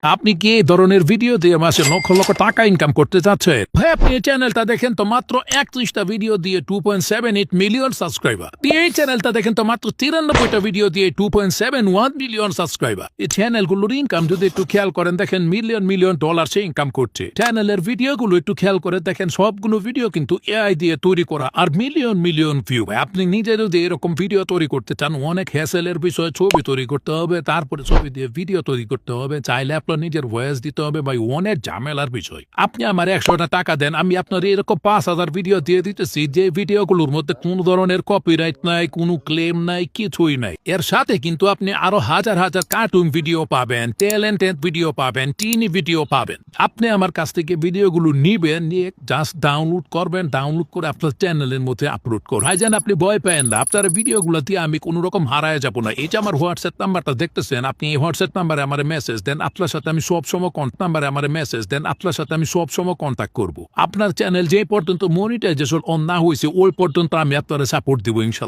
আপনি কি এই ধরনের ভিডিও দিয়ে মাসে লক্ষ লক্ষ টাকা ইনকাম করতে চাচ্ছেন? ভাই আপনি এই চ্যানেলটা দেখেন তো মাত্র 31টা ভিডিও দিয়ে 2.78 মিলিয়ন সাবস্ক্রাইবার। এই চ্যানেলটা দেখেন তো মাত্র 93টা ভিডিও দিয়ে 2.71 মিলিয়ন সাবস্ক্রাইবার। এই চ্যানেলগুলোর ইনকাম যদি একটু খেয়াল করেন দেখেন মিলিয়ন মিলিয়ন ডলার সে ইনকাম করছে। চ্যানেলের ভিডিওগুলো একটু খেয়াল করে দেখেন সবগুলো ভিডিও কিন্তু এআই দিয়ে তৈরি করা আর মিলিয়ন মিলিয়ন ভিউ। আপনি নিজে যদি এরকম ভিডিও তৈরি করতে চান অনেক হ্যাসেলের বিষয়, ছবি তৈরি করতে হবে, তারপরে ছবি দিয়ে ভিডিও তৈরি করতে হবে, চাইলে আপনার নিজের ভয়েস দিতে হবে ভাই, অনেক ঝামেলার বিষয়। আপনি আমার 100টা টাকা দেন, আমি আপনার এরকম 5,000 ভিডিও দিয়ে দিতেছি যে ভিডিওগুলোর মধ্যে কোন ধরনের কপিরাইট নাই, কোনো ক্লেম নাই, কিছুই নাই। এর সাথে কিন্তু আপনি আরো হাজার হাজার কার্টুন ভিডিও পাবেন, ট্যালেন্টেড ভিডিও পাবেন, টিনি ভিডিও পাবেন। আপনি আমার কাছ থেকে ভিডিওগুলো নিবেন, নিয়ে জাস্ট ডাউনলোড করবেন, ডাউনলোড করে আপনার চ্যানেলের মধ্যে আপলোড করবেন। ভাইজান আপনি ভয় পেয়েন না, আপনার ভিডিওগুলো দিয়ে আমি কোনো রকম হারায় যাব না। এই যে আমার হোয়াটসঅ্যাপ নাম্বারটা দেখতেছেন, আপনি এই হোয়াটসঅ্যাপ নাম্বারে আমার মেসেজ দেন, আপনার সাথে আমি সবসময় নাম্বারে আমার মেসেজ দেন, আপনার সাথে আমি সবসময় কন্ট্যাক্ট করব। আপনার চ্যানেল যে পর্যন্ত মনিটাইজেশন অন না হয়েছে ওই পর্যন্ত আমি আপনার সাপোর্ট দিব ইনশাল্লাহ।